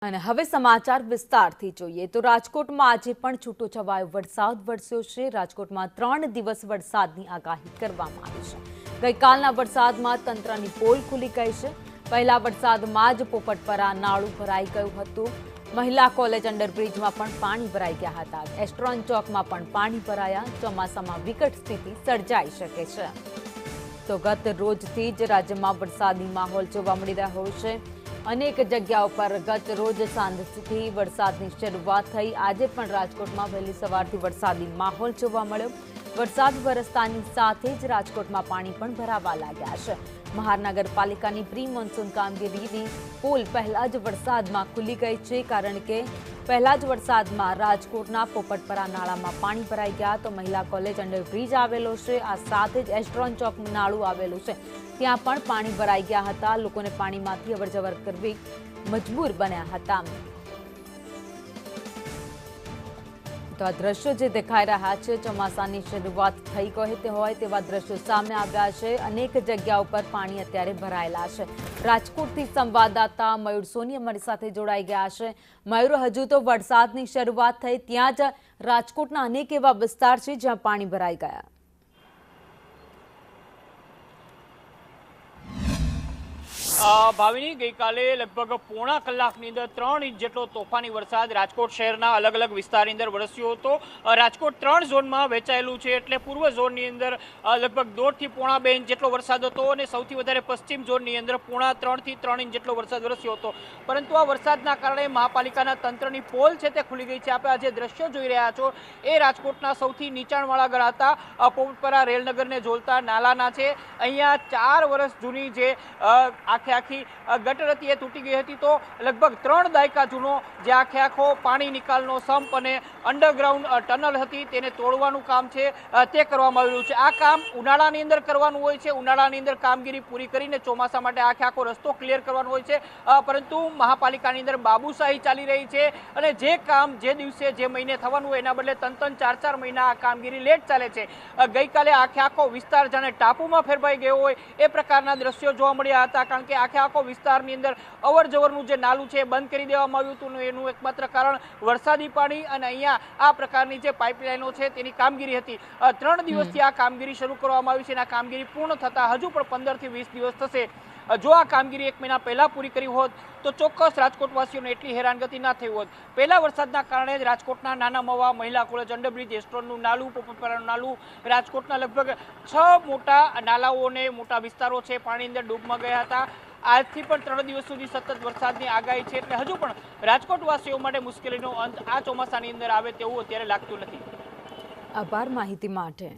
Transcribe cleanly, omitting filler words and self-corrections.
અને હવે સમાચાર વિસ્તારથી જોઈએ તો રાજકોટમાં આજે પણ છૂટોછવાયો વરસાદ વરસ્યો છે। રાજકોટમાં 3 દિવસ વરસાદની આગાહી કરવામાં આવી છે। ગઈકાલના વરસાદમાં તંત્રની પોલ ખુલી ગઈ છે। પહેલા વરસાદમાં જ પોપટપરા નાળું ભરાઈ ગયું હતું। મહિલા કોલેજ અંડરબ્રિજમાં પણ પાણી ભરાઈ ગયા હતા। એસ્ટ્રોન ચોકમાં પણ પાણી ભરાયા। ચોમાસામાં વિકટ સ્થિતિ સર્જાઈ શકે છે। તો ગત રોજથી જ રાજ્યમાં વરસાદી માહોલ જોવા મળી રહ્યો છે। અનેક જગ્યાઓ પર ગત રોજ સાંજથી વરસાદની શરૂઆત થઈ। આજે પણ રાજકોટમાં વહેલી સવારથી વરસાદી માહોલ જોવા મળ્યો। વરસાદ વરસતાની સાથે જ રાજકોટમાં પાણી પણ ભરાવા લાગ્યા છે। મહાનગરપાલિકાની પ્રી મોન્સૂન કામગીરીની પોલ પહેલા જ વરસાદમાં ખુલી ગઈ છે, કારણ કે પહેલા જ વરસાદમાં રાજકોટના પોપટપરા નાળામાં પાણી ભરાઈ ગયા। તો મહિલા કોલેજ અંડરબ્રિજ આવેલો છે, આ સાથે જ એસ્ટ્રોન ચોક નાળું આવેલું છે, ત્યાં પણ પાણી ભરાઈ ગયા હતા। લોકોને પાણીમાંથી અવરજવર કરવી મજબૂર બન્યા હતા। તો આ દ્રશ્યો જે દેખાઈ રહ્યા છે, ચોમાસાની શરૂઆત થઈ ગઈ હોય તેવા દ્રશ્યો સામે આવ્યા છે। અનેક જગ્યાઓ પર પાણી અત્યારે ભરાયેલા છે। રાજકોટથી સંવાદદાતા મયુર સોની અમારી સાથે જોડાઈ ગયા છે। મયુર, હજુ તો વરસાદની શરૂઆત થઈ, ત્યાં જ રાજકોટના અનેક એવા વિસ્તાર છે જ્યાં પાણી ભરાઈ ગયા। ભાવિની ગઈકાલે લગભગ પોણા કલાકની અંદર 3 ઇંચ જેટલો તોફાની વરસાદ રાજકોટ શહેરના અલગ અલગ વિસ્તારની અંદર વરસ્યો હતો। રાજકોટ 3 ઝોનમાં વહેંચાયેલું છે, એટલે પૂર્વ ઝોનની અંદર લગભગ 1.5 થી પોણા 2 ઇંચ જેટલો વરસાદ હતો અને સૌથી વધારે પશ્ચિમ ઝોનની અંદર પોણા 3 થી 3 ઇંચ જેટલો વરસાદ વરસ્યો હતો। પરંતુ આ વરસાદના કારણે મહાપાલિકાના તંત્રની પોલ છે તે ખુલી ગઈ છે। આપણે આ જે દ્રશ્યો જોઈ રહ્યા છો એ રાજકોટના સૌથી નીચાણવાળા ગણાતા પોપટપરા રેલનગરને જોડતા નાલાના છે। અહીંયા 4 વર્ષ જૂની જે આખી ગટર હતી એ તૂટી ગઈ હતી। તો લગભગ 3 દાયકા જૂનો જે આખો પાણી નિકાલનો સંપ અને અંડરગ્રાઉન્ડ ટનલ હતી તેને તોડવાનું કામ છે તે કરવામાં આવ્યું છે। આ કામ ઉનાળાની અંદર કરવાનું હોય છે। ઉનાળાની અંદર કામગીરી પૂરી કરીને ચોમાસા માટે આખો રસ્તો ક્લિયર કરવાનો હોય છે, પરંતુ મહાપાલિકાની અંદર બાબુશાહી ચાલી રહી છે અને જે કામ જે દિવસે જે મહિને થવાનું હોય એના બદલે 3-4 મહિના આ કામગીરી લેટ ચાલે છે। ગઈકાલે આખો વિસ્તાર જાણે ટાપુમાં ફેરવાઈ ગયો હોય એ પ્રકારના દ્રશ્યો જોવા મળ્યા હતા, કારણ કે આખો વિસ્તારની અંદર અવર જવરનું જે નાલું છે એ બંધ કરી દેવામાં આવ્યું હતું। એનું એકમાત્ર કારણ વરસાદી પાણી અને અહીંયા આ પ્રકારની જે પાઇપલાઇનો છે તેની કામગીરી હતી। 3 દિવસથી આ કામગીરી શરૂ કરવામાં આવી છે અને આ કામગીરી પૂર્ણ થતા હજુ પણ 15 થી 20 દિવસ થશે। જો આ કામગીરી 1 મહિના પહેલા પૂરી કરી હોત તો ચોક્કસ રાજકોટવાસીઓને એટલી હેરાનગતિ ના થઈ હોત। પહેલા વરસાદના કારણે જ રાજકોટના નાના મવા, મહિલા કોલેજ અંડરબ્રિજ, એસ્ટ્રોનનું નાલું, પોપટપરાનું નાલું, રાજકોટના લગભગ 6 મોટા નાલાઓને મોટા વિસ્તારો છે પાણી અંદર ડૂબમાં ગયા હતા। આજથી પણ 3 દિવસ સુધી સતત વરસાદની આગાહી છે, એટલે હજુ પણ રાજકોટવાસીઓ માટે મુશ્કેલીનો અંત આ ચોમાસાની અંદર આવે તેવું અત્યારે લાગતું નથી। આભાર માહિતી માટે।